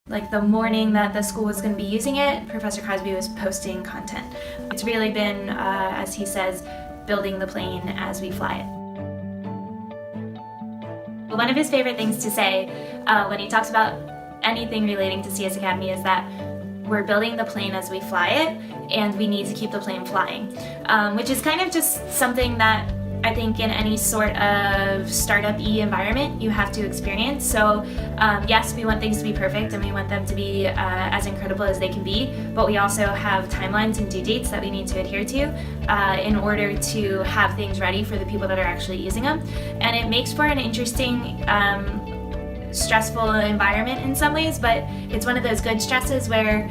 Like the morning that the school was going to be using it, Professor Cosby was posting content. It's really been, as he says, building the plane as we fly it. One of his favorite things to say when he talks about anything relating to CS Academy is that we're building the plane as we fly it, and we need to keep the plane flying, which is kind of just something that I think in any sort of startup-y environment you have to experience. So yes, we want things to be perfect and we want them to be as incredible as they can be, but we also have timelines and due dates that we need to adhere to in order to have things ready for the people that are actually using them. And it makes for an interesting stressful environment in some ways, but it's one of those good stresses where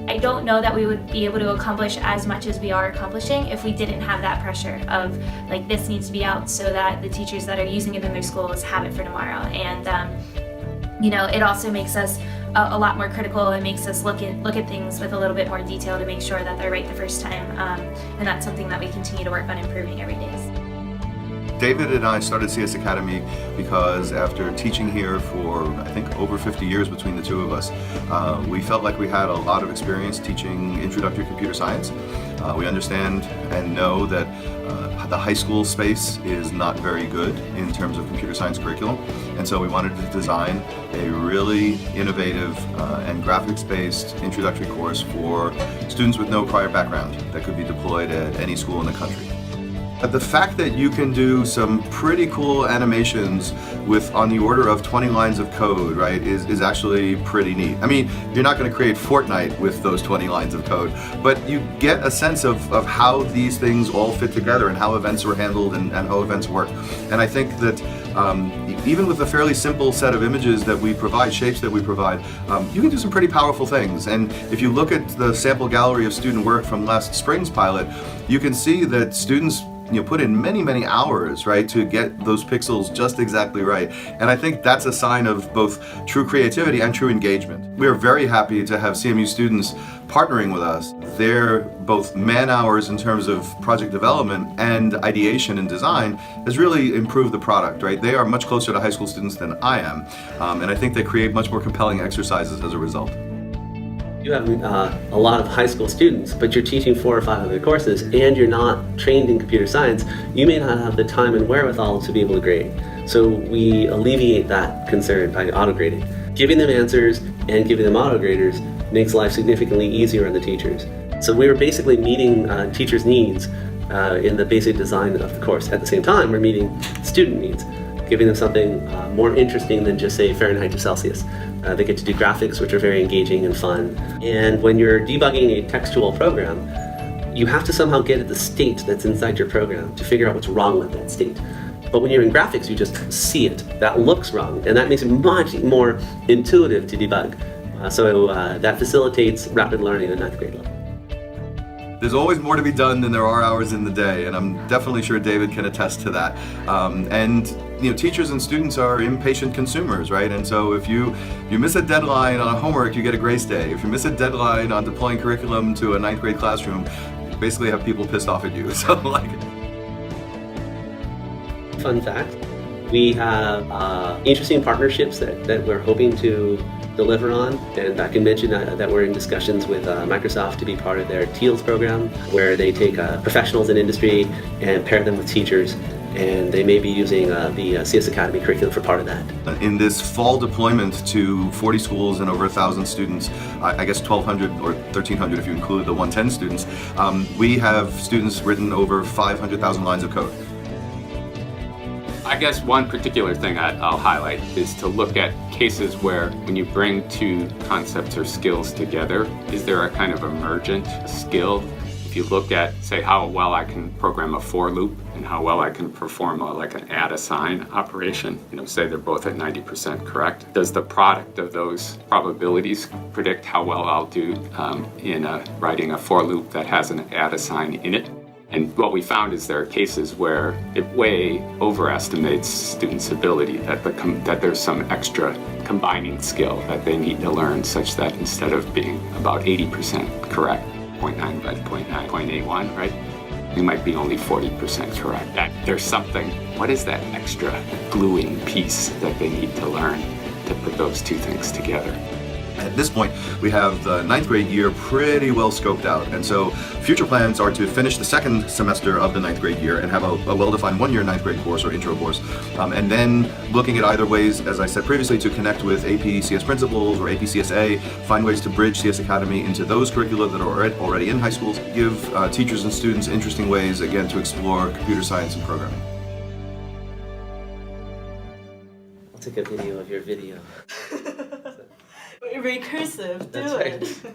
I don't know that we would be able to accomplish as much as we are accomplishing if we didn't have that pressure of like, this needs to be out so that the teachers that are using it in their schools have it for tomorrow. And you know, it also makes us a lot more critical and makes us look at things with a little bit more detail to make sure that they're right the first time, and that's something that we continue to work on improving every day. David and I started CS Academy because after teaching here for, I think, over 50 years between the two of us, we felt like we had a lot of experience teaching introductory computer science. We understand and know that the high school space is not very good in terms of computer science curriculum, and so we wanted to design a really innovative and graphics-based introductory course for students with no prior background that could be deployed at any school in the country. The fact that you can do some pretty cool animations with on the order of 20 lines of code, right, is actually pretty neat. I mean, you're not going to create Fortnite with those 20 lines of code, but you get a sense of how these things all fit together and how events are handled and how events work. And I think that even with a fairly simple set of images that we provide, shapes that we provide, you can do some pretty powerful things. And if you look at the sample gallery of student work from last spring's pilot, you can see that students put in many hours, right, to get those pixels just exactly right. And I think that's a sign of both true creativity and true engagement. We are very happy to have CMU students partnering with us. Their both man hours in terms of project development and ideation and design has really improved the product, right? They are much closer to high school students than I am, and I think they create much more compelling exercises as a result. You have a lot of high school students, but you're teaching 4 or 5 other courses and you're not trained in computer science, you may not have the time and wherewithal to be able to grade. So we alleviate that concern by auto-grading. Giving them answers and giving them auto-graders makes life significantly easier on the teachers. So we were basically meeting teachers' needs in the basic design of the course. At the same time, we're meeting student needs, giving them something more interesting than just, say, Fahrenheit to Celsius. They get to do graphics, which are very engaging and fun. And when you're debugging a textual program, you have to somehow get at the state that's inside your program to figure out what's wrong with that state. But when you're in graphics, you just see it. That looks wrong, and that makes it much more intuitive to debug. So that facilitates rapid learning at 9th grade level. There's always more to be done than there are hours in the day, and I'm definitely sure David can attest to that. And teachers and students are impatient consumers, right? And so if you miss a deadline on a homework, you get a grace day. If you miss a deadline on deploying curriculum to a 9th grade classroom, you basically have people pissed off at you. So Fun fact, we have interesting partnerships that we're hoping to deliver on, and I can mention that we're in discussions with Microsoft to be part of their TEALS program, where they take professionals in industry and pair them with teachers, and they may be using the CS Academy curriculum for part of that. In this fall deployment to 40 schools and over 1,000 students, I guess 1,200 or 1,300 if you include the 110 students, we have students written over 500,000 lines of code. I guess one particular thing I'll highlight is to look at cases where when you bring 2 concepts or skills together, is there a kind of emergent skill? If you look at, say, how well I can program a for loop and how well I can perform like an add-assign operation, say they're both at 90% correct, does the product of those probabilities predict how well I'll do in writing a for loop that has an add-assign in it? And what we found is there are cases where it way overestimates students' ability, that there's some extra combining skill that they need to learn, such that instead of being about 80% correct, 0.9 by 0.9, 0.81, right? They might be only 40% correct. That there's something, what is that extra gluing piece that they need to learn to put those 2 things together? At this point, we have the 9th grade year pretty well scoped out, and so future plans are to finish the second semester of the 9th grade year and have a well-defined one-year 9th grade course or intro course, and then looking at either ways, as I said previously, to connect with AP CS principals or AP CSA, find ways to bridge CS Academy into those curricula that are already in high schools, give teachers and students interesting ways, again, to explore computer science and programming. I'll take a video of your video. Recursive, do That's it. right.